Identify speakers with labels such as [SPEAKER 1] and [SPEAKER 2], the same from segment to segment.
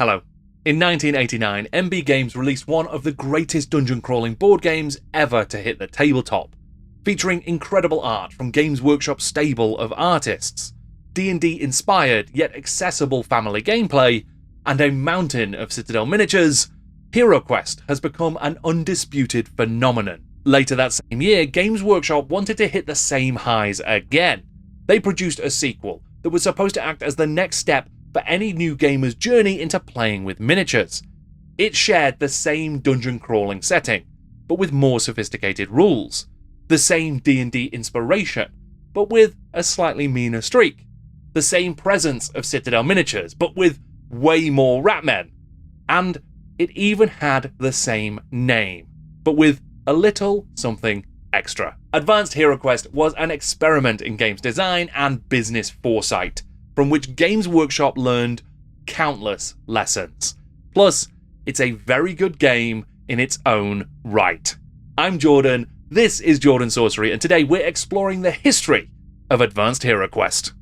[SPEAKER 1] Hello. In 1989, MB Games released one of the greatest dungeon crawling board games ever to hit the tabletop, featuring incredible art from Games Workshop's stable of artists, D&D inspired yet accessible family gameplay, and a mountain of Citadel miniatures. Heroquest has become an undisputed phenomenon. Later that same year, Games Workshop wanted to hit the same highs again. They produced a sequel that was supposed to act as the next step for any new gamer's journey into playing with miniatures. It shared the same dungeon crawling setting, but with more sophisticated rules. The same D&D inspiration, but with a slightly meaner streak. The same presence of Citadel miniatures, but with way more Ratmen. And it even had the same name, but with a little something extra. Advanced Heroquest was an experiment in games design and business foresight, from which Games Workshop learned countless lessons. Plus, it's a very good game in its own right. I'm Jordan, this is Jordan Sorcery, and today we're exploring the history of Advanced Heroquest.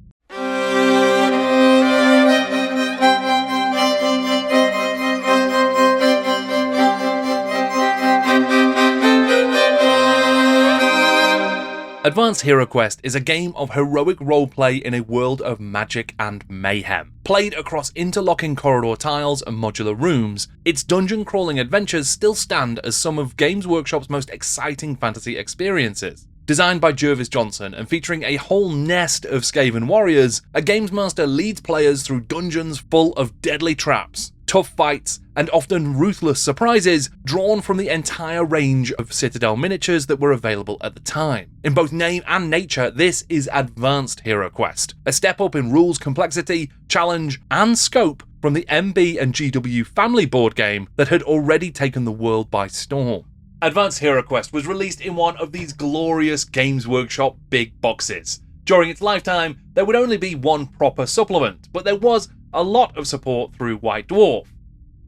[SPEAKER 1] Advanced Heroquest is a game of heroic roleplay in a world of magic and mayhem. Played across interlocking corridor tiles and modular rooms, its dungeon crawling adventures still stand as some of Games Workshop's most exciting fantasy experiences. Designed by Jervis Johnson and featuring a whole nest of Skaven warriors, a games master leads players through dungeons full of deadly traps, tough fights, and often ruthless surprises drawn from the entire range of Citadel miniatures that were available at the time. In both name and nature, this is Advanced Heroquest, a step up in rules complexity, challenge, and scope from the MB and GW family board game that had already taken the world by storm. Advanced Heroquest was released in one of these glorious Games Workshop big boxes. During its lifetime, there would only be one proper supplement, but there was a lot of support through White Dwarf.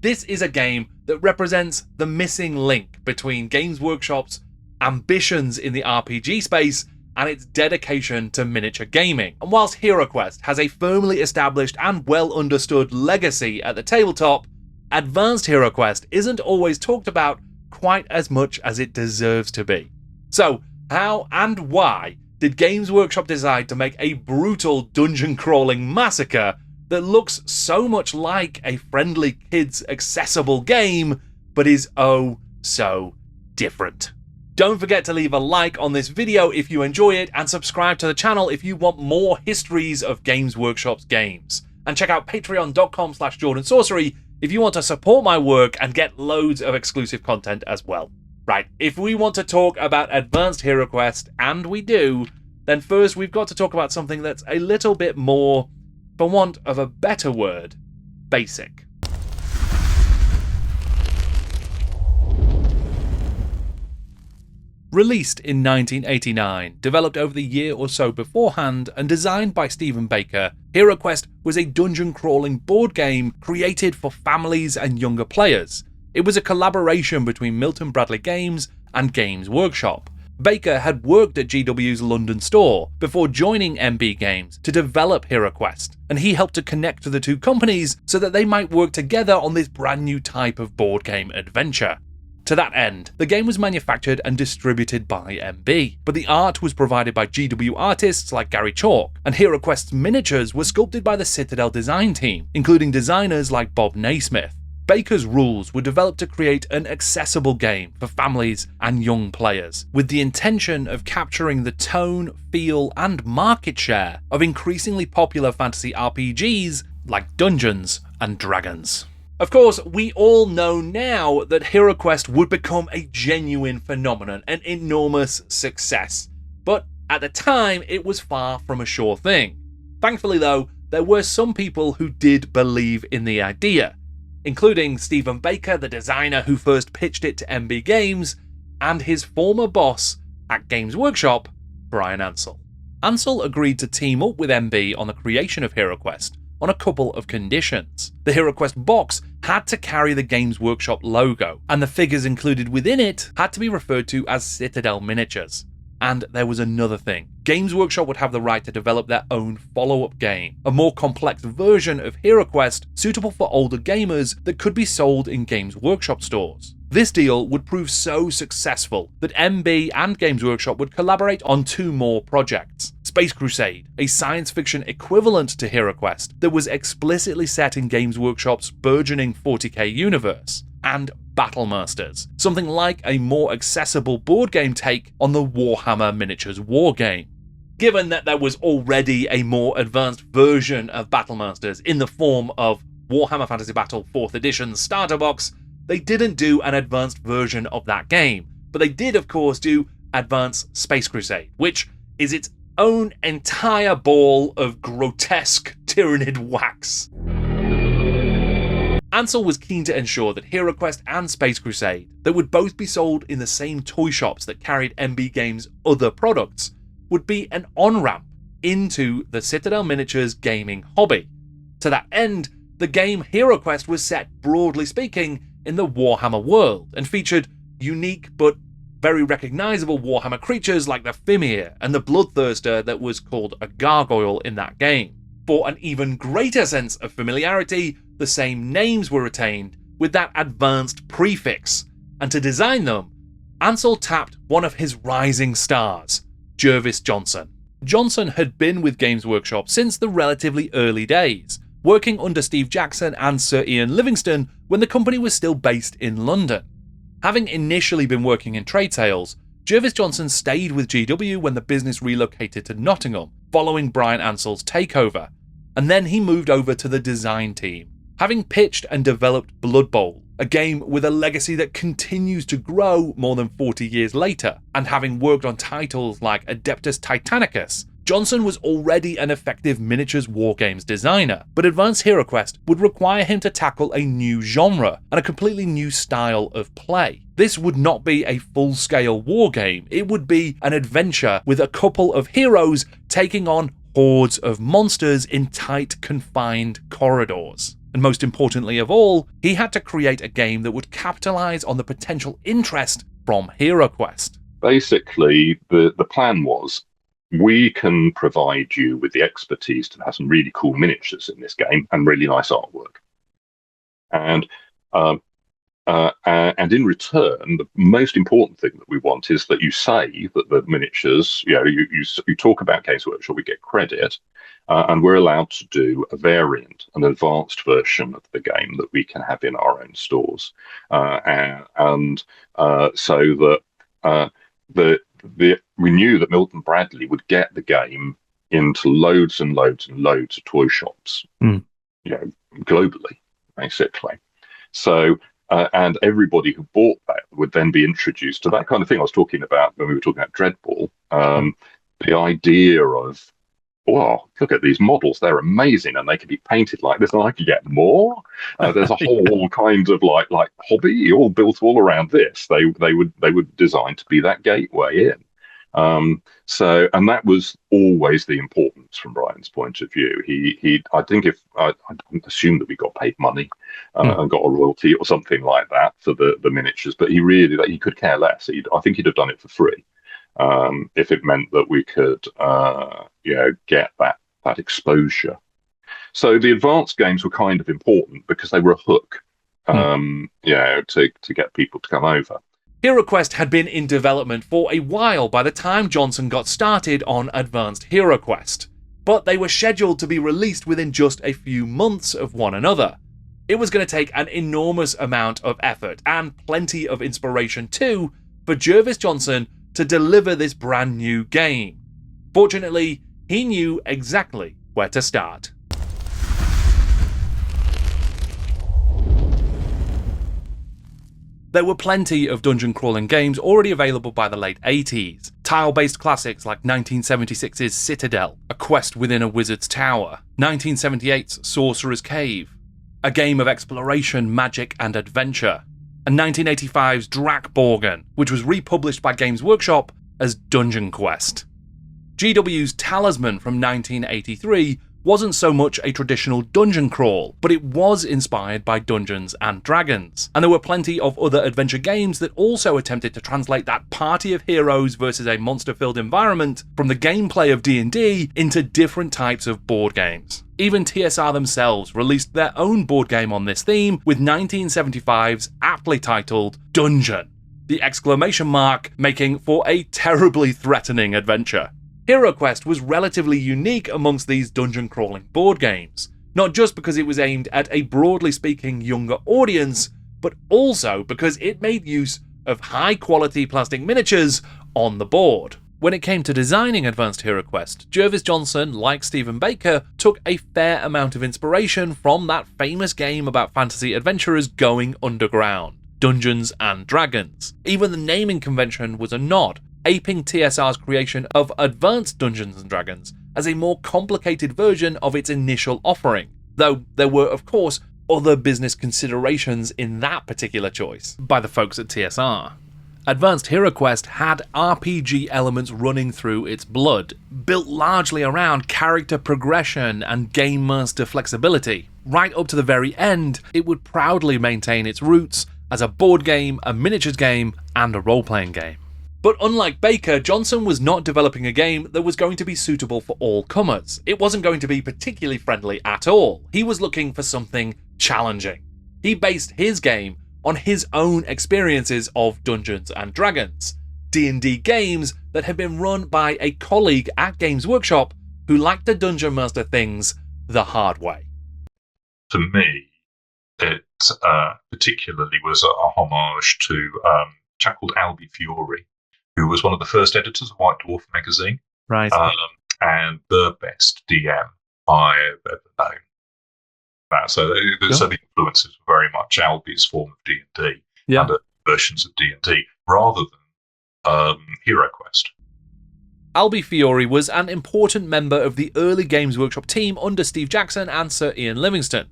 [SPEAKER 1] This is a game that represents the missing link between Games Workshop's ambitions in the RPG space and its dedication to miniature gaming. And whilst Heroquest has a firmly established and well understood legacy at the tabletop, Advanced Heroquest isn't always talked about quite as much as it deserves to be. So, how and why did Games Workshop decide to make a brutal dungeon crawling massacre that looks so much like a friendly kids accessible game, but is oh so different? Don't forget to leave a like on this video if you enjoy it, and subscribe to the channel if you want more histories of Games Workshop's games. And check out patreon.com/Jordan Sorcery if you want to support my work and get loads of exclusive content as well. Right, if we want to talk about Advanced Heroquest, and we do, then first we've got to talk about something that's a little bit more, for want of a better word, basic. Released in 1989, developed over the year or so beforehand, and designed by Stephen Baker, Heroquest was a dungeon-crawling board game created for families and younger players. It was a collaboration between Milton Bradley Games and Games Workshop. Baker had worked at GW's London store before joining MB Games to develop Heroquest, and he helped to connect the two companies so that they might work together on this brand new type of board game adventure. To that end, the game was manufactured and distributed by MB, but the art was provided by GW artists like Gary Chalk, and Heroquest's miniatures were sculpted by the Citadel design team, including designers like Bob Naismith. Baker's rules were developed to create an accessible game for families and young players, with the intention of capturing the tone, feel, and market share of increasingly popular fantasy RPGs like Dungeons and Dragons. Of course, we all know now that Heroquest would become a genuine phenomenon, an enormous success. But at the time, it was far from a sure thing. Thankfully though, there were some people who did believe in the idea, including Stephen Baker, the designer who first pitched it to MB Games, and his former boss at Games Workshop, Brian Ansell. Ansell agreed to team up with MB on the creation of Heroquest on a couple of conditions. The Heroquest box had to carry the Games Workshop logo, and the figures included within it had to be referred to as Citadel miniatures. And there was another thing. Games Workshop would have the right to develop their own follow-up game, a more complex version of Heroquest suitable for older gamers that could be sold in Games Workshop stores. This deal would prove so successful that MB and Games Workshop would collaborate on 2 more projects. Space Crusade, a science fiction equivalent to Heroquest that was explicitly set in Games Workshop's burgeoning 40k universe, and Battlemasters, something like a more accessible board game take on the Warhammer miniatures wargame. Given that there was already a more advanced version of Battlemasters in the form of Warhammer Fantasy Battle 4th Edition Starter Box, they didn't do an advanced version of that game, but they did of course do Advanced Space Crusade, which is its own entire ball of grotesque tyrannid wax. Ansel was keen to ensure that Heroquest and Space Crusade, that would both be sold in the same toy shops that carried MB Games' other products, would be an on-ramp into the Citadel Miniatures gaming hobby. To that end, the game Heroquest was set, broadly speaking, in the Warhammer world, and featured unique but very recognisable Warhammer creatures like the Fimir and the Bloodthirster that was called a gargoyle in that game. For an even greater sense of familiarity, the same names were retained with that advanced prefix, and to design them, Ansel tapped one of his rising stars, Jervis Johnson. Johnson had been with Games Workshop since the relatively early days, working under Steve Jackson and Sir Ian Livingstone when the company was still based in London. Having initially been working in trade sales, Jervis Johnson stayed with GW when the business relocated to Nottingham, following Brian Ansel's takeover, and then he moved over to the design team. Having pitched and developed Blood Bowl, a game with a legacy that continues to grow more than 40 years later, and having worked on titles like Adeptus Titanicus, Johnson was already an effective miniatures wargames designer, but Advanced Heroquest would require him to tackle a new genre and a completely new style of play. This would not be a full-scale wargame, it would be an adventure with a couple of heroes taking on hordes of monsters in tight, confined corridors. And most importantly of all, he had to create a game that would capitalise on the potential interest from Heroquest.
[SPEAKER 2] Basically, the plan was, we can provide you with the expertise to have some really cool miniatures in this game and really nice artwork. And in return, the most important thing that we want is that you say that the miniatures, you talk about Games Workshop, we get credit, and we're allowed to do a variant, an advanced version of the game that we can have in our own stores, so that we knew that Milton Bradley would get the game into loads and loads and loads of toy shops, globally, basically. So, and everybody who bought that would then be introduced to that kind of thing I was talking about when we were talking about Dreadball. The idea of, wow, look at these models, they're amazing, and they can be painted like this, and I can get more. There's a whole kind of like hobby all built all around this. They would design to be that gateway in. And that was always the importance from Brian's point of view. I assume that we got paid money and got a royalty or something like that for the miniatures, but he could care less. I think he'd have done it for free. If it meant that we could, get that exposure. So the advanced games were kind of important because they were a hook, to get people to come over.
[SPEAKER 1] Heroquest had been in development for a while by the time Johnson got started on Advanced Heroquest, but they were scheduled to be released within just a few months of one another. It was going to take an enormous amount of effort, and plenty of inspiration too, for Jervis Johnson to deliver this brand new game. Fortunately, he knew exactly where to start. There were plenty of dungeon crawling games already available by the late 80s. Tile-based classics like 1976's Citadel, A Quest Within a Wizard's Tower, 1978's Sorcerer's Cave, a game of exploration, magic and adventure, and 1985's Drakborgen, which was republished by Games Workshop as Dungeon Quest. GW's Talisman from 1983 wasn't so much a traditional dungeon crawl, but it was inspired by Dungeons and Dragons. And there were plenty of other adventure games that also attempted to translate that party of heroes versus a monster-filled environment from the gameplay of D&D into different types of board games. Even TSR themselves released their own board game on this theme with 1975's aptly titled Dungeon, the exclamation mark making for a terribly threatening adventure. Heroquest was relatively unique amongst these dungeon crawling board games, not just because it was aimed at a broadly speaking younger audience, but also because it made use of high quality plastic miniatures on the board. When it came to designing Advanced Heroquest, Jervis Johnson, like Stephen Baker, took a fair amount of inspiration from that famous game about fantasy adventurers going underground, Dungeons and Dragons. Even the naming convention was a nod, aping TSR's creation of Advanced Dungeons & Dragons as a more complicated version of its initial offering, though there were, of course, other business considerations in that particular choice by the folks at TSR. Advanced Heroquest had RPG elements running through its blood, built largely around character progression and game master flexibility. Right up to the very end, it would proudly maintain its roots as a board game, a miniatures game, and a role-playing game. But unlike Baker, Johnson was not developing a game that was going to be suitable for all comers. It wasn't going to be particularly friendly at all. He was looking for something challenging. He based his game on his own experiences of Dungeons and Dragons, D&D games that had been run by a colleague at Games Workshop who liked the Dungeon Master things the hard way.
[SPEAKER 2] For me, it particularly was a homage to a chap called Albie Fiore, who was one of the first editors of White Dwarf magazine,
[SPEAKER 1] right,
[SPEAKER 2] and the best DM I've ever known. So the influences were very much Albie's form of D&D and versions of D&D, rather than HeroQuest.
[SPEAKER 1] Albie Fiore was an important member of the early Games Workshop team under Steve Jackson and Sir Ian Livingstone.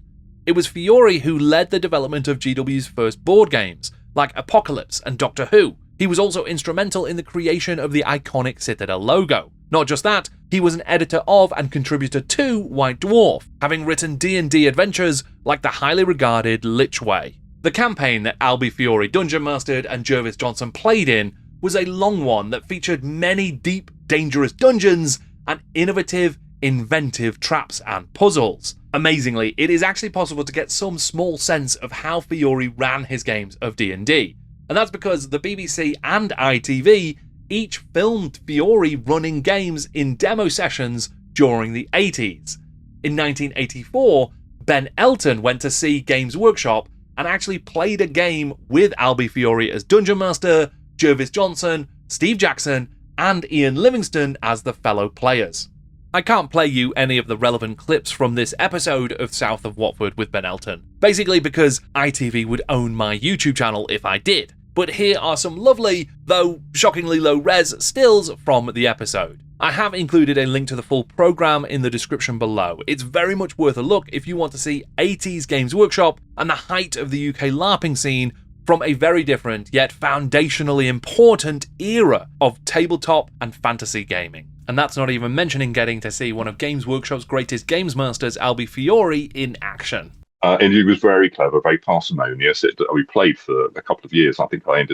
[SPEAKER 1] It was Fiore who led the development of GW's first board games, like Apocalypse and Doctor Who. He was also instrumental in the creation of the iconic Citadel logo. Not just that, he was an editor of and contributor to White Dwarf, having written D&D adventures like the highly regarded Lich Way. The campaign that Albie Fiore dungeon mastered and Jervis Johnson played in was a long one that featured many deep, dangerous dungeons and innovative, inventive traps and puzzles. Amazingly, it is actually possible to get some small sense of how Fiore ran his games of D&D. And that's because the BBC and ITV each filmed Fiore running games in demo sessions during the 80s. In 1984, Ben Elton went to see Games Workshop and actually played a game with Albie Fiore as Dungeon Master, Jervis Johnson, Steve Jackson, and Ian Livingstone as the fellow players. I can't play you any of the relevant clips from this episode of South of Watford with Ben Elton, basically because ITV would own my YouTube channel if I did. But here are some lovely, though shockingly low-res, stills from the episode. I have included a link to the full programme in the description below. It's very much worth a look if you want to see 80s Games Workshop and the height of the UK LARPing scene from a very different, yet foundationally important era of tabletop and fantasy gaming. And that's not even mentioning getting to see one of Games Workshop's greatest games masters, Albie Fiore, in action.
[SPEAKER 2] And he was very clever, very parsimonious. We played for a couple of years. I think I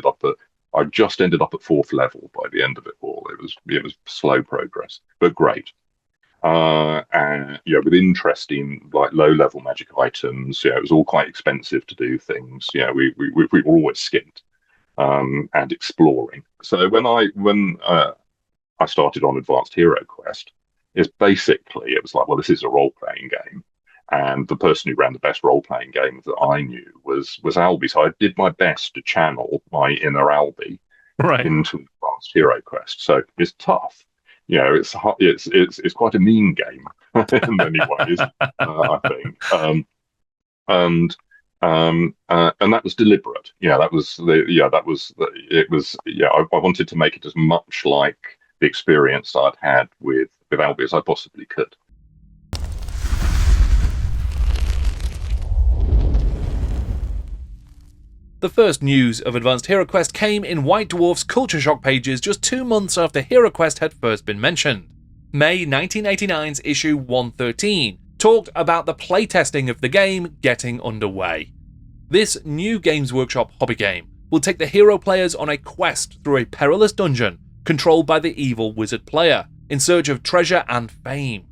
[SPEAKER 2] just ended up at 4th level by the end of it all. It was slow progress, but great. And with interesting, like, low-level magic items. It was all quite expensive to do things. We were always skint and exploring. So when I started on Advanced HeroQuest, it was like, well, this is a role-playing game. And the person who ran the best role-playing game that I knew was Albie. So I did my best to channel my inner Albie into Advanced HeroQuest. So it's tough. It's quite a mean game in many ways, I think. And that was deliberate. I wanted to make it as much like the experience I'd had with Albie as I possibly could.
[SPEAKER 1] The first news of Advanced HeroQuest came in White Dwarf's Culture Shock pages just 2 months after HeroQuest had first been mentioned. May 1989's issue 113 talked about the playtesting of the game getting underway. This new Games Workshop hobby game will take the hero players on a quest through a perilous dungeon controlled by the evil wizard player, in search of treasure and fame.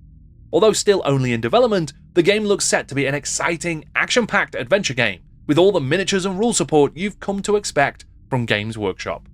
[SPEAKER 1] Although still only in development, the game looks set to be an exciting, action-packed adventure game, with all the miniatures and rule support you've come to expect from Games Workshop.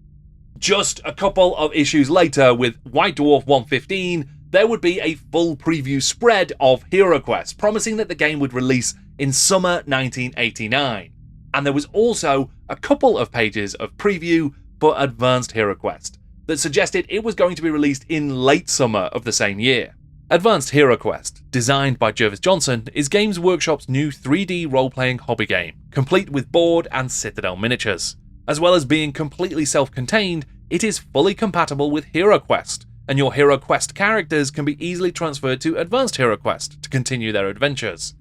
[SPEAKER 1] Just a couple of issues later, with White Dwarf 115, there would be a full preview spread of Heroquest, promising that the game would release in summer 1989. And there was also a couple of pages of preview for Advanced Heroquest that suggested it was going to be released in late summer of the same year. Advanced Heroquest, designed by Jervis Johnson, is Games Workshop's new 3D role-playing hobby game, complete with board and Citadel miniatures. As well as being completely self-contained, it is fully compatible with Heroquest, and your Heroquest characters can be easily transferred to Advanced Heroquest to continue their adventures.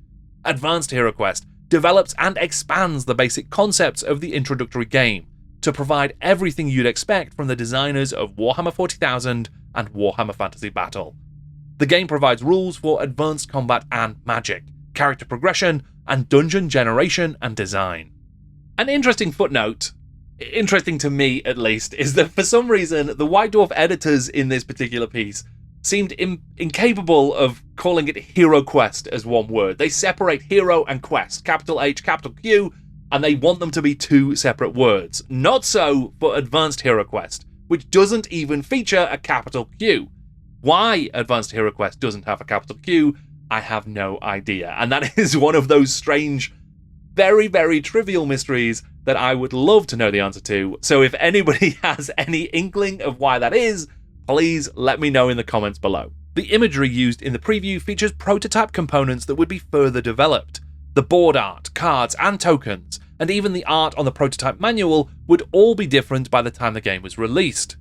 [SPEAKER 1] Advanced Heroquest develops and expands the basic concepts of the introductory game to provide everything you'd expect from the designers of Warhammer 40,000 and Warhammer Fantasy Battle. The game provides rules for advanced combat and magic, character progression, and dungeon generation and design. An interesting footnote, interesting to me at least, is that for some reason the White Dwarf editors in this particular piece seemed incapable of calling it Heroquest as one word. They separate hero and quest, capital H, capital Q, and they want them to be two separate words. Not so for Advanced Heroquest, which doesn't even feature a capital Q. Why Advanced Heroquest doesn't have a capital Q, I have no idea. And that is one of those strange, very, very trivial mysteries that I would love to know the answer to. So if anybody has any inkling of why that is, please let me know in the comments below. The imagery used in the preview features prototype components that would be further developed. The board art, cards, and tokens, and even the art on the prototype manual would all be different by the time the game was released.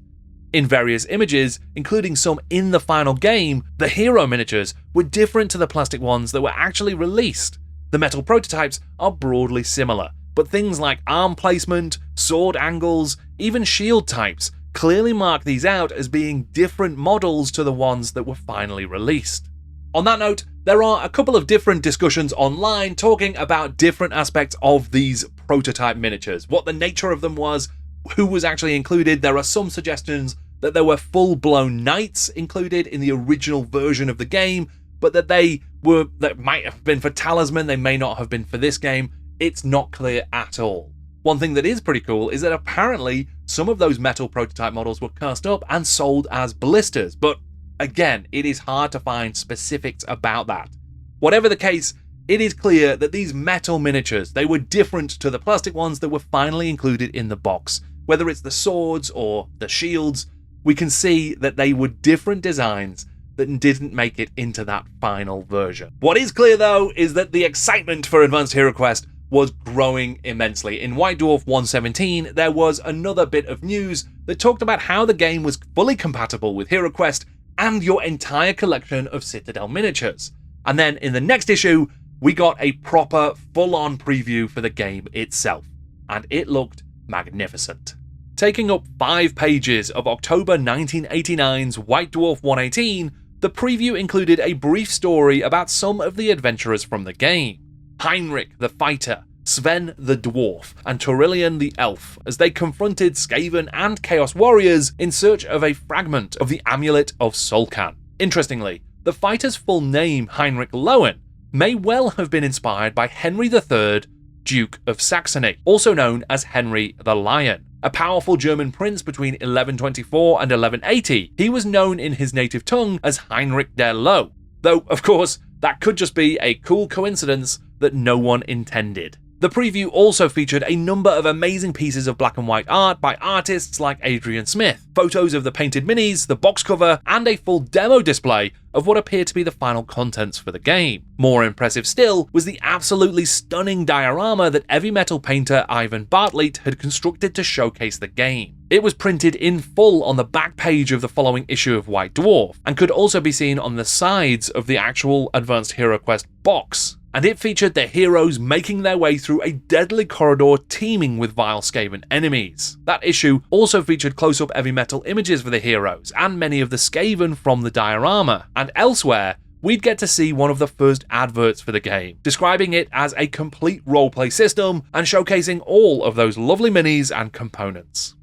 [SPEAKER 1] In various images, including some in the final game, the hero miniatures were different to the plastic ones that were actually released. The metal prototypes are broadly similar, but things like arm placement, sword angles, even shield types clearly mark these out as being different models to the ones that were finally released. On that note, there are a couple of different discussions online talking about different aspects of these prototype miniatures, what the nature of them was, who was actually included. There are some suggestions that there were full-blown knights included in the original version of the game, but that that might have been for Talisman, they may not have been for this game. It's not clear at all. One thing that is pretty cool is that apparently some of those metal prototype models were cast up and sold as blisters, but again, it is hard to find specifics about that. Whatever the case, it is clear that these metal miniatures, they were different to the plastic ones that were finally included in the box. Whether it's the swords or the shields, we can see that they were different designs that didn't make it into that final version. What is clear though is that the excitement for Advanced Heroquest was growing immensely. In White Dwarf 117, there was another bit of news that talked about how the game was fully compatible with Heroquest and your entire collection of Citadel miniatures. And then in the next issue, we got a proper full-on preview for the game itself, and it looked magnificent. Taking up 5 pages of October 1989's White Dwarf 118, the preview included a brief story about some of the adventurers from the game. Heinrich the Fighter, Sven the Dwarf, and Torillian the Elf, as they confronted Skaven and Chaos Warriors in search of a fragment of the Amulet of Solkan. Interestingly, the fighter's full name, Heinrich Lowen, may well have been inspired by Henry III, Duke of Saxony, also known as Henry the Lion. A powerful German prince between 1124 and 1180, he was known in his native tongue as Heinrich der Loh, though of course that could just be a cool coincidence that no one intended. The preview also featured a number of amazing pieces of black and white art by artists like Adrian Smith, photos of the painted minis, the box cover, and a full demo display of what appeared to be the final contents for the game. More impressive still was the absolutely stunning diorama that heavy metal painter Ivan Bartlett had constructed to showcase the game. It was printed in full on the back page of the following issue of White Dwarf, and could also be seen on the sides of the actual Advanced Heroquest box. and it featured their heroes making their way through a deadly corridor teeming with vile Skaven enemies. That issue also featured close-up heavy metal images for the heroes, and many of the Skaven from the diorama, and elsewhere, we'd get to see one of the first adverts for the game, describing it as a complete roleplay system and showcasing all of those lovely minis and components.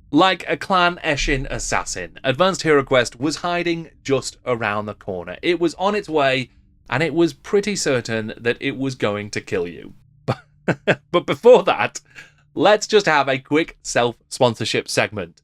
[SPEAKER 1] Like a Clan Eshin assassin, Advanced Heroquest was hiding just around the corner. It was on its way, and it was pretty certain that it was going to kill you. But before that, let's just have a quick self-sponsorship segment.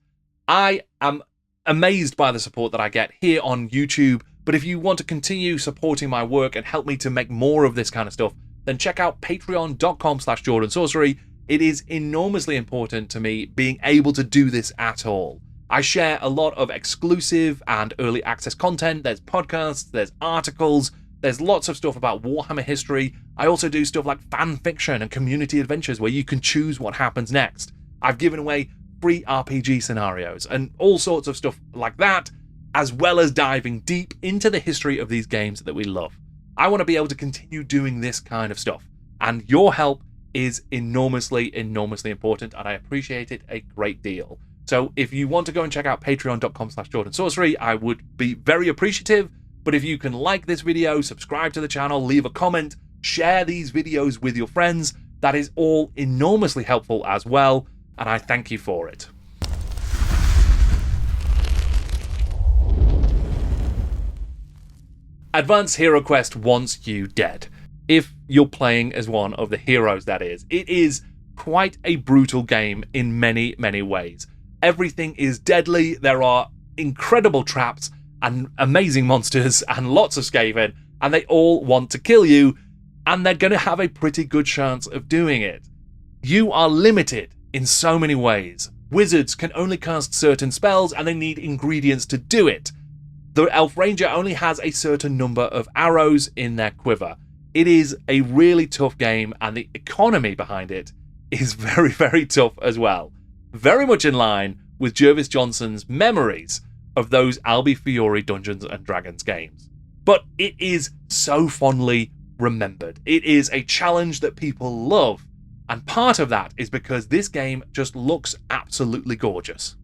[SPEAKER 1] I am amazed by the support that I get here on YouTube, but if you want to continue supporting my work and help me to make more of this kind of stuff, then check out patreon.com/Jordan Sorcery. It is enormously important to me being able to do this at all. I share a lot of exclusive and early access content. There's podcasts, there's articles, there's lots of stuff about Warhammer history. I also do stuff like fan fiction and community adventures where you can choose what happens next. I've given away free RPG scenarios and all sorts of stuff like that, as well as diving deep into the history of these games that we love. I want to be able to continue doing this kind of stuff, and your help is enormously important, and I appreciate it a great deal. So if you want to go and check out patreon.com/Jordan Sorcery, I would be very appreciative. But if you can like this video, subscribe to the channel, leave a comment, share these videos with your friends, that is all enormously helpful as well, and I thank you for it. Advanced Heroquest wants you dead. If you're playing as one of the heroes, that is. It is quite a brutal game in many, many ways. Everything is deadly, there are incredible traps and amazing monsters and lots of Skaven, and they all want to kill you, and they're going to have a pretty good chance of doing it. You are limited in so many ways. Wizards can only cast certain spells, and they need ingredients to do it. The Elf Ranger only has a certain number of arrows in their quiver. It is a really tough game, and the economy behind it is very, very tough as well. Very much in line with Jervis Johnson's memories of those Albi Fiore Dungeons & Dragons games. But it is so fondly remembered. It is a challenge that people love, and part of that is because this game just looks absolutely gorgeous.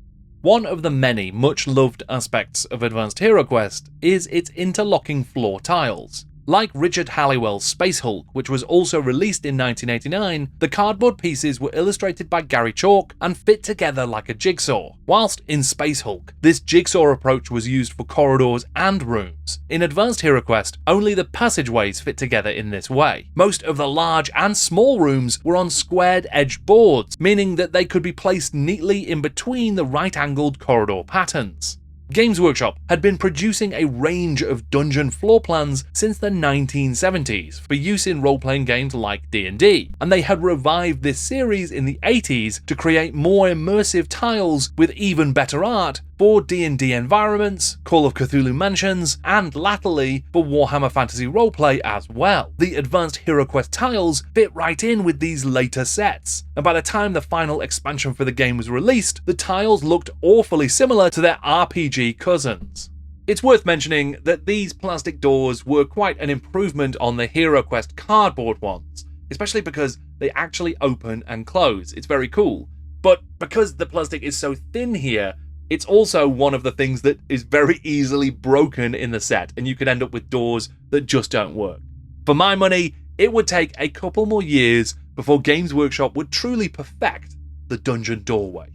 [SPEAKER 1] One of the many much-loved aspects of Advanced Heroquest is its interlocking floor tiles. Like Richard Halliwell's Space Hulk, which was also released in 1989, the cardboard pieces were illustrated by Gary Chalk and fit together like a jigsaw. Whilst in Space Hulk, this jigsaw approach was used for corridors and rooms. In Advanced Heroquest, only the passageways fit together in this way. Most of the large and small rooms were on squared-edged boards, meaning that they could be placed neatly in between the right-angled corridor patterns. Games Workshop had been producing a range of dungeon floor plans since the 1970s for use in role-playing games like D&D, and they had revived this series in the 80s to create more immersive tiles with even better art for D&D environments, Call of Cthulhu mansions, and latterly for Warhammer Fantasy Roleplay as well. The Advanced Heroquest tiles fit right in with these later sets, and by the time the final expansion for the game was released, the tiles looked awfully similar to their RPG cousins. It's worth mentioning that these plastic doors were quite an improvement on the Heroquest cardboard ones, especially because they actually open and close. It's very cool. But because the plastic is so thin here, it's also one of the things that is very easily broken in the set, and you could end up with doors that just don't work. For my money, it would take a couple more years before Games Workshop would truly perfect the dungeon doorway.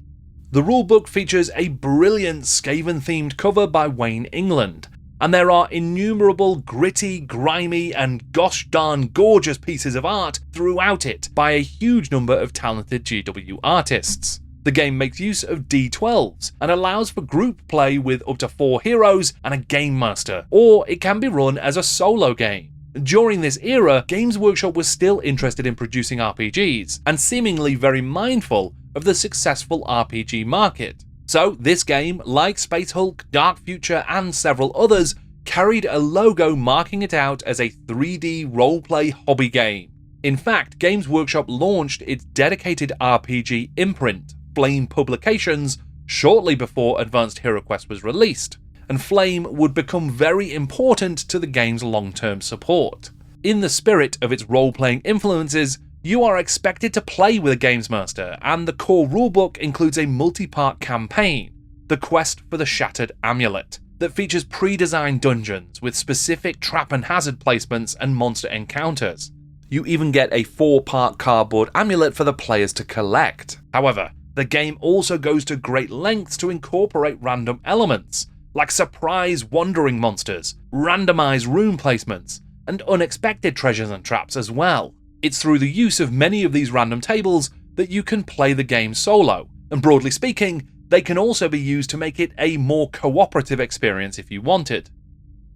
[SPEAKER 1] The rulebook features a brilliant Skaven-themed cover by Wayne England, and there are innumerable gritty, grimy, and gosh darn gorgeous pieces of art throughout it by a huge number of talented GW artists. The game makes use of D12s and allows for group play with up to 4 heroes and a game master, or it can be run as a solo game. During this era, Games Workshop was still interested in producing RPGs, and seemingly very mindful of the successful RPG market. So this game, like Space Hulk, Dark Future, and several others, carried a logo marking it out as a 3D roleplay hobby game. In fact, Games Workshop launched its dedicated RPG imprint, Flame Publications, shortly before Advanced Heroquest was released, and Flame would become very important to the game's long-term support. In the spirit of its role-playing influences, you are expected to play with a games master, and the core rulebook includes a multi-part campaign, The Quest for the Shattered Amulet, that features pre-designed dungeons with specific trap and hazard placements and monster encounters. You even get a 4-part cardboard amulet for the players to collect. However, the game also goes to great lengths to incorporate random elements, like surprise wandering monsters, randomized room placements, and unexpected treasures and traps as well. It's through the use of many of these random tables that you can play the game solo, and broadly speaking, they can also be used to make it a more cooperative experience if you wanted.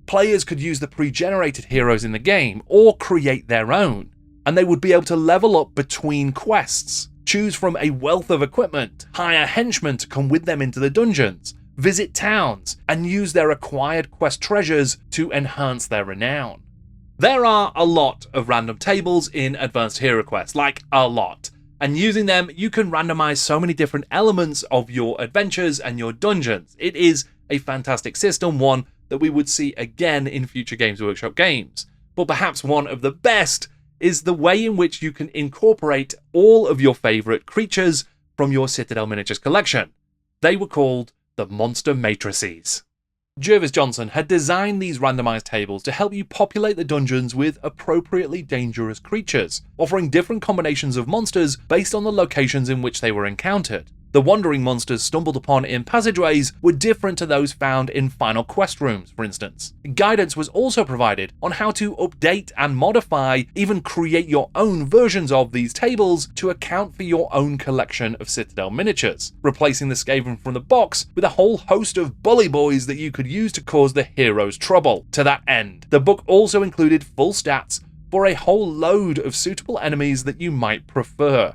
[SPEAKER 1] Players could use the pre-generated heroes in the game, or create their own, and they would be able to level up between quests, choose from a wealth of equipment, hire henchmen to come with them into the dungeons, visit towns, and use their acquired quest treasures to enhance their renown. There are a lot of random tables in Advanced Heroquest, like a lot, and using them you can randomize so many different elements of your adventures and your dungeons. It is a fantastic system, one that we would see again in future Games Workshop games. But perhaps one of the best is the way in which you can incorporate all of your favourite creatures from your Citadel Miniatures collection. They were called the Monster Matrices. Jervis Johnson had designed these randomized tables to help you populate the dungeons with appropriately dangerous creatures, offering different combinations of monsters based on the locations in which they were encountered. The wandering monsters stumbled upon in passageways were different to those found in final quest rooms, for instance. Guidance was also provided on how to update and modify, even create your own versions of these tables to account for your own collection of Citadel miniatures, replacing the Skaven from the box with a whole host of bully boys that you could use to cause the heroes trouble. To that end, the book also included full stats for a whole load of suitable enemies that you might prefer.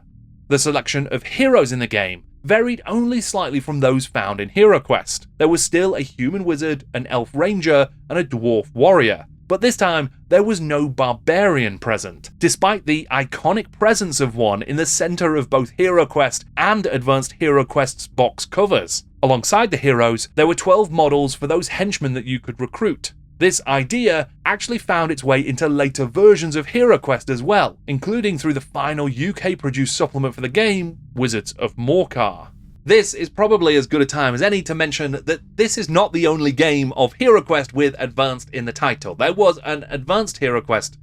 [SPEAKER 1] The selection of heroes in the game varied only slightly from those found in Heroquest. There was still a human wizard, an elf ranger, and a dwarf warrior, but this time there was no barbarian present, despite the iconic presence of one in the centre of both Heroquest and Advanced Heroquest's box covers. Alongside the heroes, there were 12 models for those henchmen that you could recruit. This idea actually found its way into later versions of Heroquest as well, including through the final UK-produced supplement for the game, Wizards of Morcar. This is probably as good a time as any to mention that this is not the only game of Heroquest with Advanced in the title. There was an Heroquest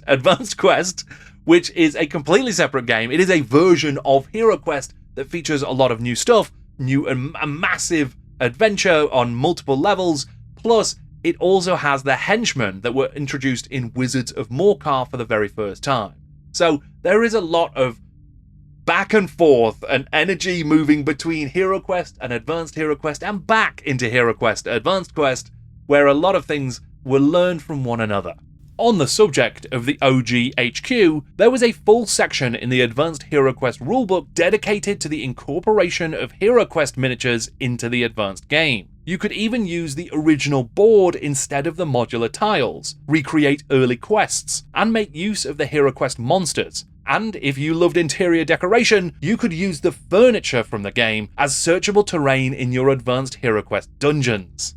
[SPEAKER 1] Advanced Quest, which is a completely separate game. It is a version of Heroquest that features a lot of new stuff, a massive adventure on multiple levels. Plus, it also has the henchmen that were introduced in Wizards of Morcar for the very first time. So there is a lot of back and forth and energy moving between Heroquest and Advanced Heroquest and back into Heroquest Advanced Quest, where a lot of things were learned from one another. On the subject of the OG HQ, there was a full section in the Advanced Heroquest rulebook dedicated to the incorporation of Heroquest miniatures into the advanced game. You could even use the original board instead of the modular tiles, recreate early quests, and make use of the Heroquest monsters. And if you loved interior decoration, you could use the furniture from the game as searchable terrain in your Advanced Heroquest dungeons.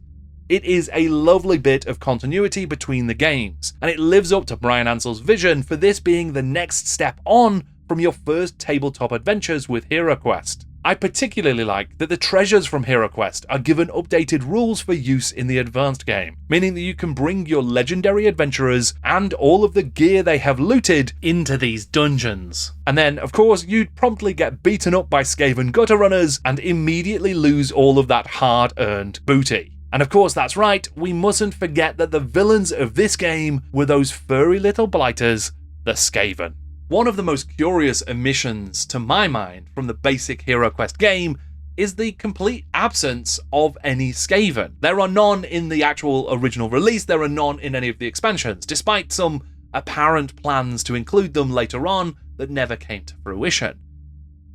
[SPEAKER 1] It is a lovely bit of continuity between the games, and it lives up to Brian Ansell's vision for this being the next step on from your first tabletop adventures with Heroquest. I particularly like that the treasures from Heroquest are given updated rules for use in the advanced game, meaning that you can bring your legendary adventurers and all of the gear they have looted into these dungeons. And then, of course, you'd promptly get beaten up by Skaven gutter runners and immediately lose all of that hard-earned booty. And of course, that's right, we mustn't forget that the villains of this game were those furry little blighters, the Skaven. One of the most curious omissions, to my mind, from the basic Heroquest game is the complete absence of any Skaven. There are none in the actual original release, there are none in any of the expansions, despite some apparent plans to include them later on that never came to fruition.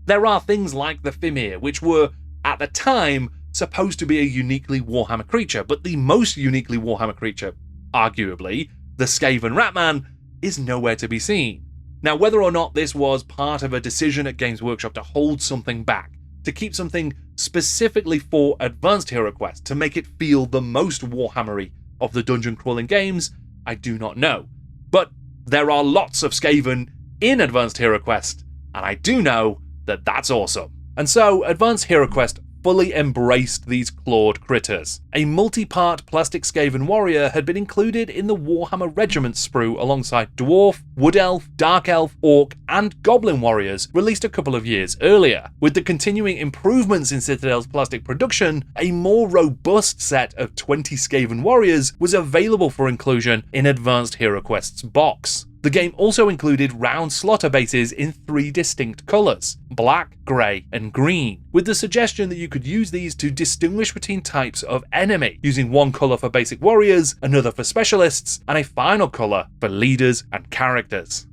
[SPEAKER 1] There are things like the Fimir, which were, at the time, supposed to be a uniquely Warhammer creature, but the most uniquely Warhammer creature, arguably, the Skaven Ratman, is nowhere to be seen. Now, whether or not this was part of a decision at Games Workshop to hold something back, to keep something specifically for Advanced Heroquest, to make it feel the most Warhammery of the dungeon crawling games, I do not know. But there are lots of Skaven in Advanced Heroquest, and I do know that that's awesome. And so, Advanced Heroquest fully embraced these clawed critters. A multi-part plastic Skaven warrior had been included in the Warhammer Regiment sprue alongside Dwarf, Wood Elf, Dark Elf, Orc, and Goblin warriors released a couple of years earlier. With the continuing improvements in Citadel's plastic production, a more robust set of 20 Skaven warriors was available for inclusion in Advanced Heroquest's box. The game also included round slotter bases in 3 distinct colours, black, grey, and green, with the suggestion that you could use these to distinguish between types of enemy, using one colour for basic warriors, another for specialists, and a final colour for leaders and characters.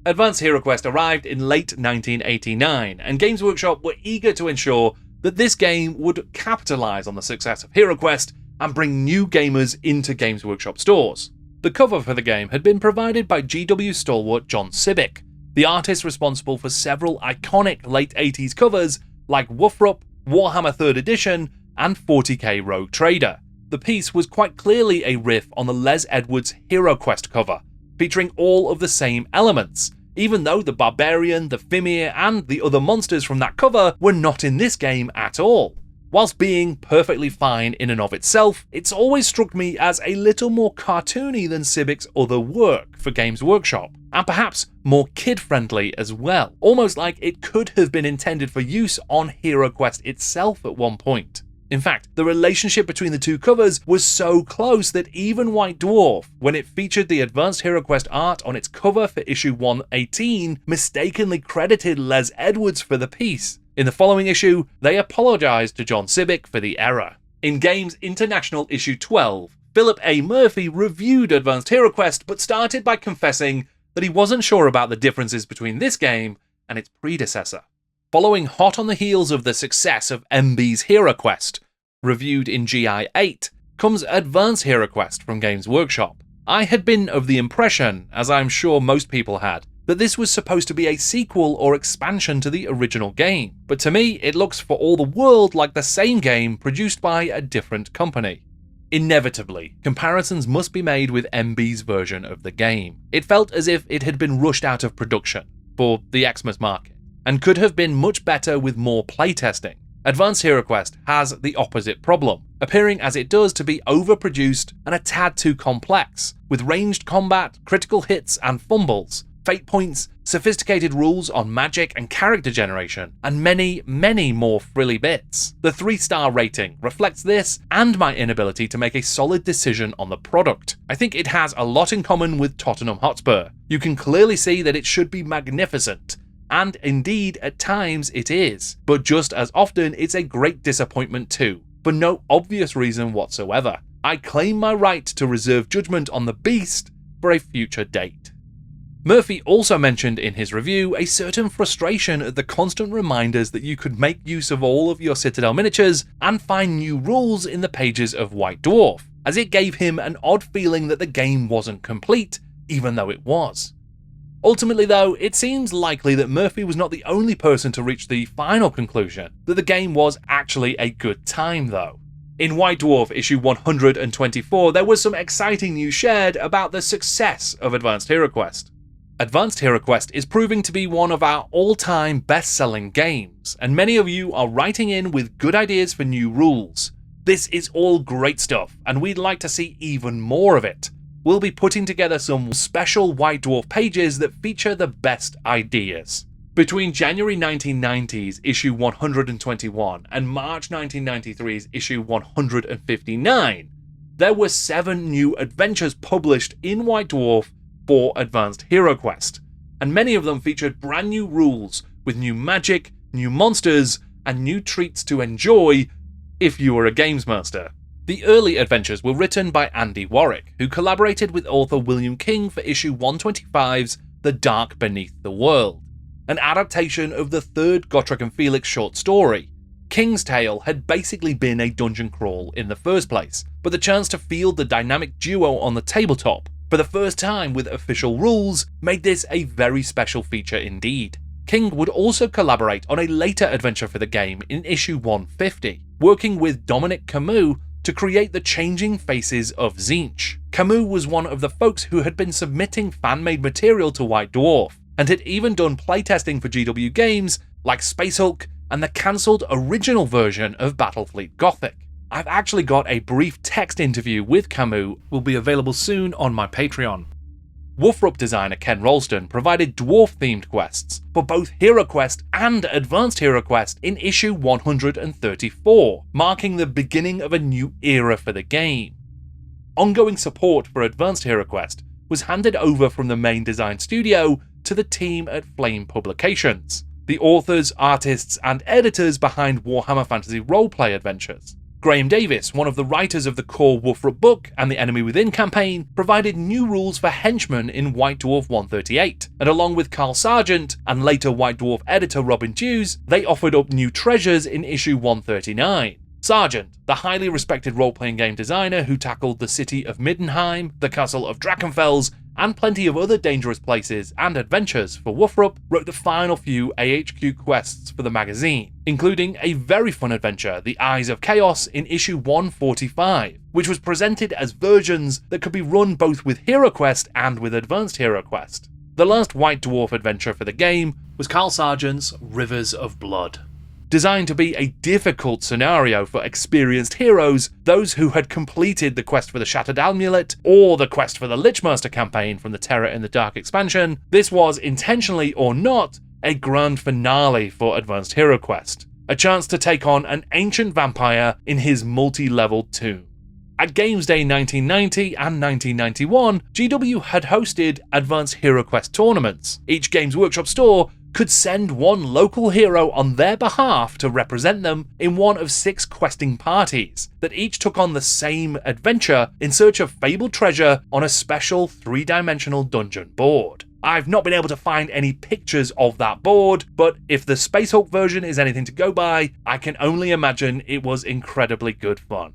[SPEAKER 1] Advanced Heroquest arrived in late 1989, and Games Workshop were eager to ensure that this game would capitalise on the success of Heroquest and bring new gamers into Games Workshop stores. The cover for the game had been provided by GW stalwart John Sibbick, the artist responsible for several iconic late 80s covers like Woofrup, Warhammer 3rd Edition, and 40k Rogue Trader. The piece was quite clearly a riff on the Les Edwards Heroquest cover, featuring all of the same elements, even though the Barbarian, the Fimir, and the other monsters from that cover were not in this game at all. Whilst being perfectly fine in and of itself, it's always struck me as a little more cartoony than Sibbick's other work for Games Workshop, and perhaps more kid-friendly as well, almost like it could have been intended for use on HeroQuest itself at one point. In fact, the relationship between the two covers was so close that even White Dwarf, when it featured the Advanced HeroQuest art on its cover for issue 118, mistakenly credited Les Edwards for the piece. In the following issue, they apologised to John Sibbick for the error. In Games International issue 12, Philip A. Murphy reviewed Advanced HeroQuest but started by confessing that he wasn't sure about the differences between this game and its predecessor. Following hot on the heels of the success of MB's HeroQuest, reviewed in GI 8, comes Advanced HeroQuest from Games Workshop. I had been of the impression, as I'm sure most people had, that this was supposed to be a sequel or expansion to the original game, but to me it looks for all the world like the same game produced by a different company. Inevitably, comparisons must be made with MB's version of the game. It felt as if it had been rushed out of production for the Xmas market, and could have been much better with more playtesting. Advanced HeroQuest has the opposite problem, appearing as it does to be overproduced and a tad too complex, with ranged combat, critical hits and fumbles, fate points, sophisticated rules on magic and character generation, and many, many more frilly bits. The 3-star rating reflects this and my inability to make a solid decision on the product. I think it has a lot in common with Tottenham Hotspur. You can clearly see that it should be magnificent, and indeed at times it is, but just as often it's a great disappointment too, for no obvious reason whatsoever. I claim my right to reserve judgment on the beast for a future date. Murphy also mentioned in his review a certain frustration at the constant reminders that you could make use of all of your Citadel miniatures and find new rules in the pages of White Dwarf, as it gave him an odd feeling that the game wasn't complete, even though it was. Ultimately though, it seems likely that Murphy was not the only person to reach the final conclusion that the game was actually a good time though. In White Dwarf issue 124, there was some exciting news shared about the success of Advanced HeroQuest. Advanced HeroQuest is proving to be one of our all-time best-selling games, and many of you are writing in with good ideas for new rules. This is all great stuff, and we'd like to see even more of it. We'll be putting together some special White Dwarf pages that feature the best ideas. Between January 1990's issue 121 and March 1993's issue 159, there were 7 new adventures published in White Dwarf for Advanced HeroQuest, and many of them featured brand new rules with new magic, new monsters, and new treats to enjoy if you were a games master. The early adventures were written by Andy Warwick, who collaborated with author William King for issue 125's The Dark Beneath the World, an adaptation of the 3rd Gotrek and Felix short story. King's Tale had basically been a dungeon crawl in the first place, but the chance to field the dynamic duo on the tabletop for the first time with official rules made this a very special feature indeed. King would also collaborate on a later adventure for the game in issue 150, working with Dominic Camus to create the changing faces of Tzeentch. Camus was one of the folks who had been submitting fan-made material to White Dwarf, and had even done playtesting for GW games like Space Hulk and the cancelled original version of Battlefleet Gothic. I've actually got a brief text interview with Camus, will be available soon on my Patreon. Woofrup designer Ken Rolston provided dwarf-themed quests for both Heroquest and Advanced Heroquest in issue 134, marking the beginning of a new era for the game. Ongoing support for Advanced Heroquest was handed over from the main design studio to the team at Flame Publications, the authors, artists, and editors behind Warhammer Fantasy Roleplay adventures. Graham Davis, one of the writers of the core Woofrup book and the Enemy Within campaign, provided new rules for henchmen in White Dwarf 138, and along with Carl Sargent and later White Dwarf editor Robin Hughes, they offered up new treasures in issue 139. Sargent, the highly respected role-playing game designer who tackled the city of Middenheim, the castle of Drachenfels, and plenty of other dangerous places and adventures for Woofrup, wrote the final few AHQ quests for the magazine, including a very fun adventure, The Eyes of Chaos, in issue 145, which was presented as versions that could be run both with Heroquest and with Advanced Heroquest. The last White Dwarf adventure for the game was Carl Sargent's Rivers of Blood. Designed to be a difficult scenario for experienced heroes, those who had completed the quest for the Shattered Amulet or the quest for the Lichmaster campaign from the Terror in the Dark expansion, this was, intentionally or not, a grand finale for Advanced Heroquest, a chance to take on an ancient vampire in his multi-leveled tomb. At Games Day 1990 and 1991, GW had hosted Advanced Heroquest tournaments. Each Games Workshop store could send one local hero on their behalf to represent them in one of 6 questing parties that each took on the same adventure in search of fabled treasure on a special 3-dimensional dungeon board. I've not been able to find any pictures of that board, but if the Space Hulk version is anything to go by, I can only imagine it was incredibly good fun.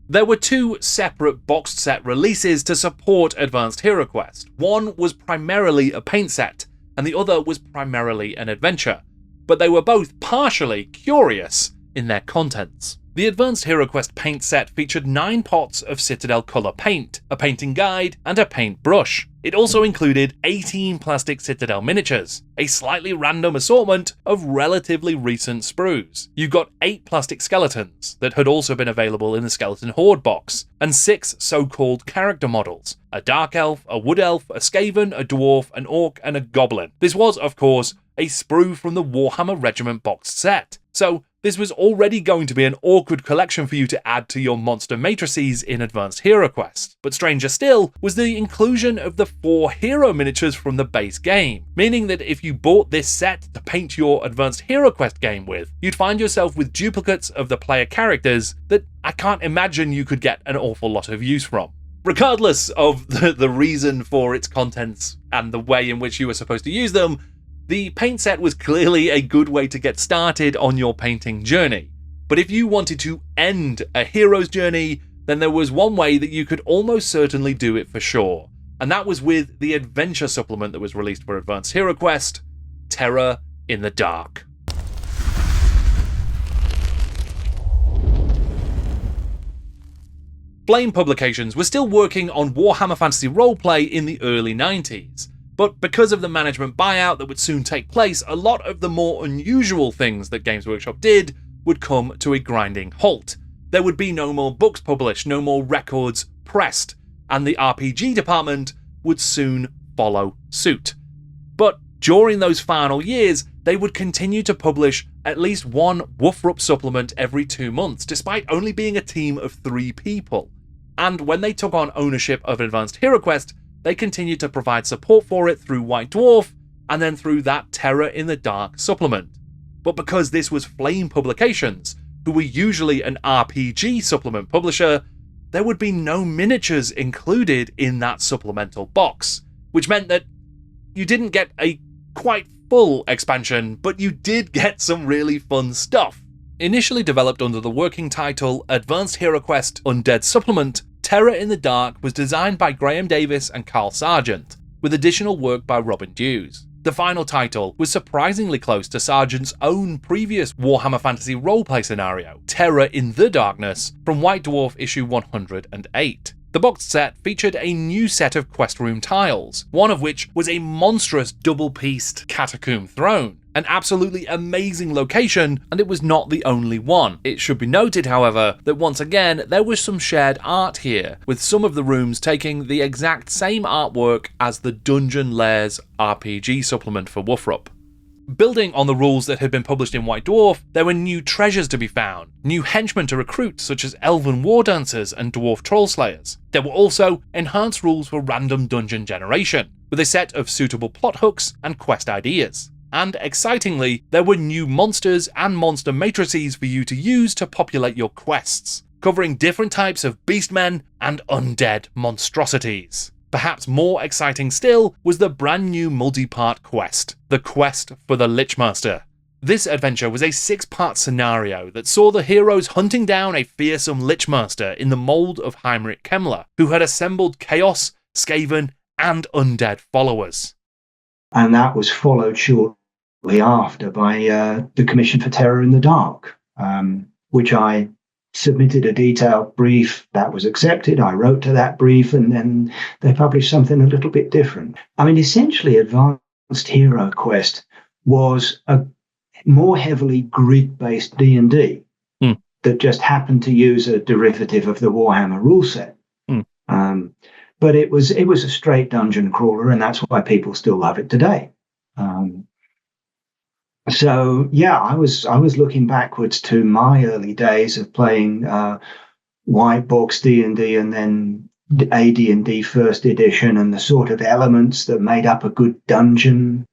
[SPEAKER 1] There were 2 separate boxed set releases to support Advanced Heroquest. One was primarily a paint set, and the other was primarily an adventure, but they were both partially curious in their contents. The Advanced Heroquest paint set featured 9 pots of Citadel colour paint, a painting guide, and a paint brush. It also included 18 plastic Citadel miniatures, a slightly random assortment of relatively recent sprues. You got 8 plastic skeletons that had also been available in the Skeleton Horde box, and 6 so-called character models, a Dark Elf, a Wood Elf, a Skaven, a Dwarf, an Orc, and a Goblin. This was, of course, a sprue from the Warhammer Regiment boxed set, so this was already going to be an awkward collection for you to add to your monster matrices in Advanced Heroquest. But stranger still was the inclusion of the 4 hero miniatures from the base game, meaning that if you bought this set to paint your Advanced Heroquest game with, you'd find yourself with duplicates of the player characters that I can't imagine you could get an awful lot of use from. Regardless of the reason for its contents and the way in which you were supposed to use them, the paint set was clearly a good way to get started on your painting journey. But if you wanted to end a hero's journey, then there was one way that you could almost certainly do it for sure, and that was with the adventure supplement that was released for Advanced Heroquest, Terror in the Dark. Flame Publications were still working on Warhammer Fantasy Roleplay in the early 90s. But because of the management buyout that would soon take place, a lot of the more unusual things that Games Workshop did would come to a grinding halt. There would be no more books published, no more records pressed, and the RPG department would soon follow suit. But during those final years, they would continue to publish at least one Woofrup supplement every 2 months, despite only being a team of 3 people. And when they took on ownership of Advanced Heroquest, they continued to provide support for it through White Dwarf, and then through that Terror in the Dark supplement. But because this was Flame Publications, who were usually an RPG supplement publisher, there would be no miniatures included in that supplemental box, which meant that you didn't get a quite full expansion, but you did get some really fun stuff. Initially developed under the working title Advanced Heroquest Undead Supplement, Terror in the Dark was designed by Graham Davis and Carl Sargent, with additional work by Robin Hughes. The final title was surprisingly close to Sargent's own previous Warhammer Fantasy roleplay scenario, Terror in the Darkness, from White Dwarf issue 108. The boxed set featured a new set of quest room tiles, one of which was a monstrous double-pieced catacomb throne. An absolutely amazing location, and it was not the only one. It should be noted, however, that once again there was some shared art here, with some of the rooms taking the exact same artwork as the Dungeon Lairs RPG supplement for Woofrup. Building on the rules that had been published in White Dwarf, there were new treasures to be found, new henchmen to recruit such as elven war dancers and dwarf troll slayers. There were also enhanced rules for random dungeon generation, with a set of suitable plot hooks and quest ideas. And excitingly, there were new monsters and monster matrices for you to use to populate your quests, covering different types of beastmen and undead monstrosities. Perhaps more exciting still was the brand new multi-part quest, the Quest for the Lichmaster. This adventure was a 6-part scenario that saw the heroes hunting down a fearsome Lichmaster in the mould of Heinrich Kemmler, who had assembled Chaos, Skaven, and undead followers.
[SPEAKER 3] And that was followed shortly after by the Commission for Terror in the Dark, which I submitted a detailed brief that was accepted. I wrote to that brief, and then they published something a little bit different. I mean, essentially, Advanced Heroquest was a more heavily grid-based D&D that just happened to use a derivative of the Warhammer rule set. But it was a straight dungeon crawler, and that's why people still love it today. So yeah, I was looking backwards to my early days of playing white box D&D and then AD&D first edition, and the sort of elements that made up a good dungeon.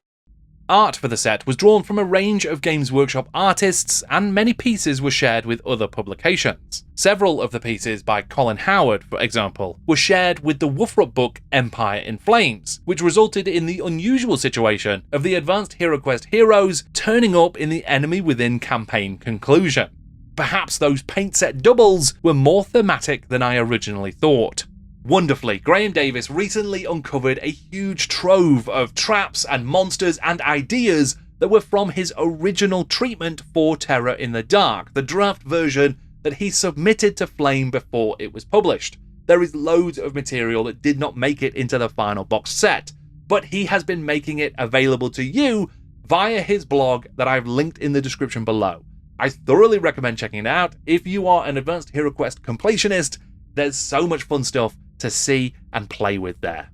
[SPEAKER 1] Art for the set was drawn from a range of Games Workshop artists, and many pieces were shared with other publications. Several of the pieces by Colin Howard, for example, were shared with the Woofrup book Empire in Flames, which resulted in the unusual situation of the Advanced Heroquest heroes turning up in the Enemy Within campaign conclusion. Perhaps those paint set doubles were more thematic than I originally thought. Wonderfully, Graham Davis recently uncovered a huge trove of traps and monsters and ideas that were from his original treatment for Terror in the Dark, the draft version that he submitted to Flame before it was published. There is loads of material that did not make it into the final box set, but he has been making it available to you via his blog that I've linked in the description below. I thoroughly recommend checking it out. If you are an Advanced Heroquest completionist, there's so much fun stuff to see and play with there.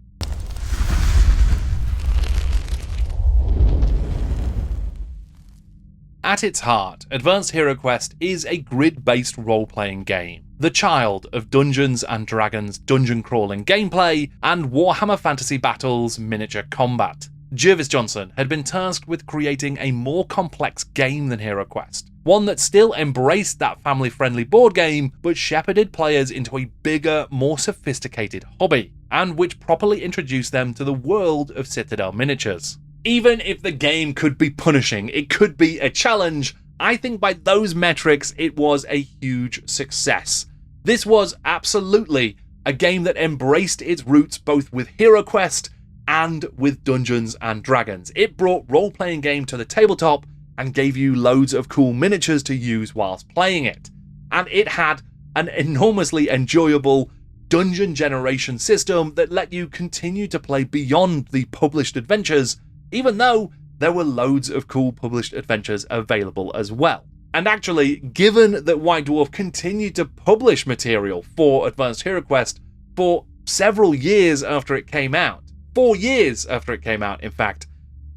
[SPEAKER 1] At its heart, Advanced Heroquest is a grid-based role-playing game, the child of Dungeons & Dragons dungeon crawling gameplay and Warhammer Fantasy Battles miniature combat. Jervis Johnson had been tasked with creating a more complex game than Heroquest, one that still embraced that family-friendly board game, but shepherded players into a bigger, more sophisticated hobby, and which properly introduced them to the world of Citadel miniatures. Even if the game could be punishing, it could be a challenge, I think by those metrics it was a huge success. This was absolutely a game that embraced its roots both with Heroquest and with Dungeons & Dragons. It brought role-playing game to the tabletop and gave you loads of cool miniatures to use whilst playing it. And it had an enormously enjoyable dungeon generation system that let you continue to play beyond the published adventures, even though there were loads of cool published adventures available as well. And actually, given that White Dwarf continued to publish material for Advanced Heroquest for several years after it came out, 4 years after it came out, in fact,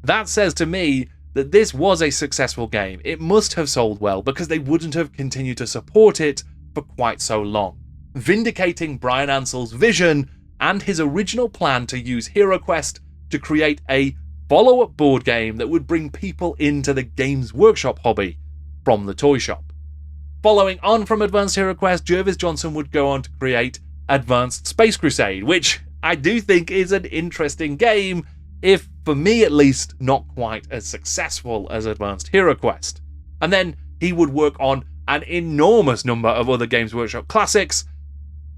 [SPEAKER 1] that says to me that this was a successful game. It must have sold well, because they wouldn't have continued to support it for quite so long, vindicating Brian Ansell's vision and his original plan to use Heroquest to create a follow-up board game that would bring people into the Games Workshop hobby from the toy shop. Following on from Advanced Heroquest, Jervis Johnson would go on to create Advanced Space Crusade, which I do think is an interesting game, if, for me at least, not quite as successful as Advanced Heroquest. And then he would work on an enormous number of other Games Workshop classics.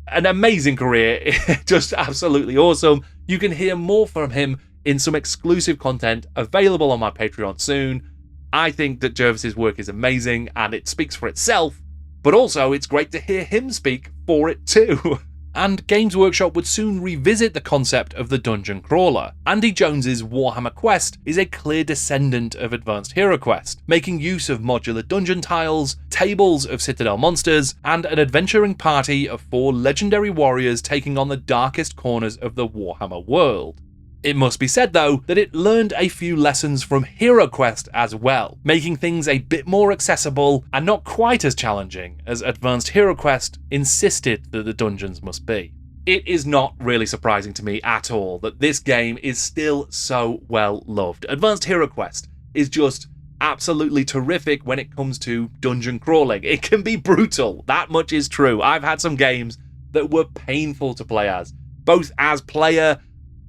[SPEAKER 1] An amazing career, just absolutely awesome. You can hear more from him in some exclusive content available on my Patreon soon. I think that Jervis's work is amazing and it speaks for itself, but also it's great to hear him speak for it too. And Games Workshop would soon revisit the concept of the dungeon crawler. Andy Jones's Warhammer Quest is a clear descendant of Advanced Heroquest, making use of modular dungeon tiles, tables of Citadel monsters, and an adventuring party of 4 legendary warriors taking on the darkest corners of the Warhammer world. It must be said though that it learned a few lessons from Heroquest as well, making things a bit more accessible and not quite as challenging as Advanced Heroquest insisted that the dungeons must be. It is not really surprising to me at all that this game is still so well loved. Advanced Heroquest is just absolutely terrific when it comes to dungeon crawling. It can be brutal, that much is true. I've had some games that were painful to play as, both as player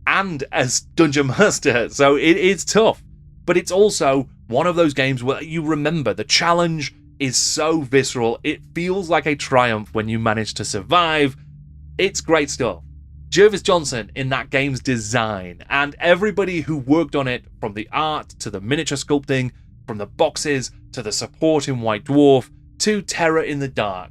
[SPEAKER 1] and as dungeon master, so it is tough. But it's also one of those games where you remember the challenge is so visceral, it feels like a triumph when you manage to survive. It's great stuff. Jervis Johnson in that game's design, and everybody who worked on it, from the art to the miniature sculpting, from the boxes to the support in White Dwarf to Terror in the Dark,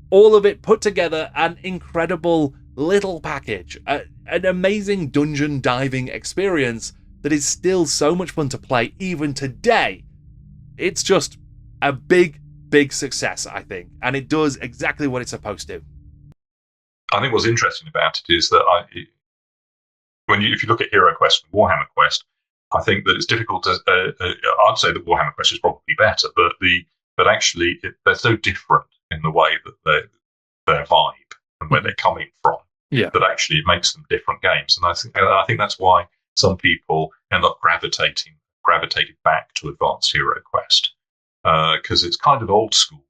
[SPEAKER 1] all of it put together an incredible little package, an amazing dungeon diving experience that is still so much fun to play even today. It's just a big success, I think, and it does exactly what it's supposed to.
[SPEAKER 2] I think what's interesting about it is that if you look at Heroquest and Warhammer Quest, I think that it's difficult to. I'd say that Warhammer Quest is probably better, but actually they're so different in the way that their vibe and where they're coming from.
[SPEAKER 1] Yeah.
[SPEAKER 2] That actually it makes them different games, and I think that's why some people end up gravitated back to Advanced Heroquest because it's kind of old school.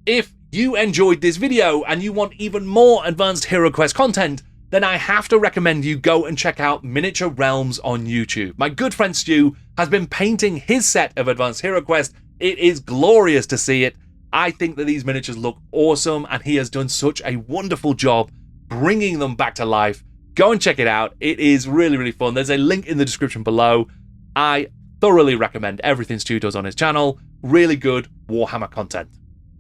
[SPEAKER 1] If you enjoyed this video and you want even more Advanced Heroquest content, then I have to recommend you go and check out Miniature Realms on YouTube. My good friend Stu has been painting his set of Advanced Heroquest. It is glorious to see it. I think that these miniatures look awesome, and he has done such a wonderful job bringing them back to life. Go and check it out. It is really fun. There's a link in the description below. I thoroughly recommend everything Stu does on his channel. Really good Warhammer content.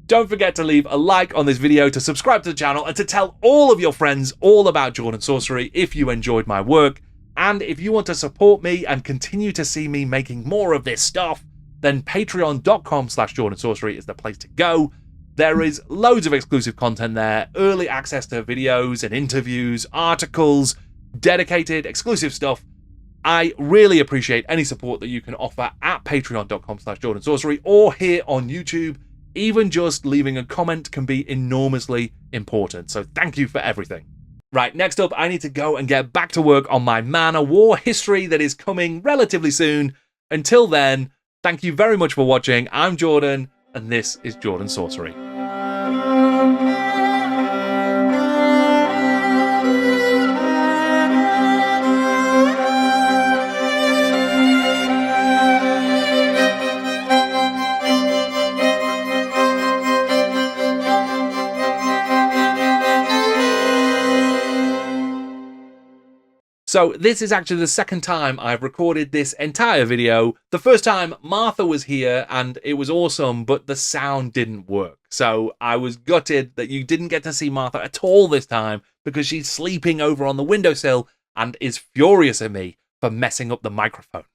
[SPEAKER 1] Don't forget to leave a like on this video, to subscribe to the channel, and to tell all of your friends all about Jordan Sorcery if you enjoyed my work. And if you want to support me and continue to see me making more of this stuff, then patreon.com/Jordan Sorcery is the place to go. There is loads of exclusive content there, early access to videos and interviews, articles, dedicated exclusive stuff. I really appreciate any support that you can offer at patreon.com/Jordan Sorcery or here on YouTube. Even just leaving a comment can be enormously important, so thank you for everything. Right, next up, I need to go and get back to work on my Man of War history that is coming relatively soon. Until then, thank you very much for watching. I'm Jordan, and this is Jordan Sorcery. So this is actually the second time I've recorded this entire video. The first time Martha was here and it was awesome, but the sound didn't work. So I was gutted that you didn't get to see Martha at all this time because she's sleeping over on the windowsill and is furious at me for messing up the microphone.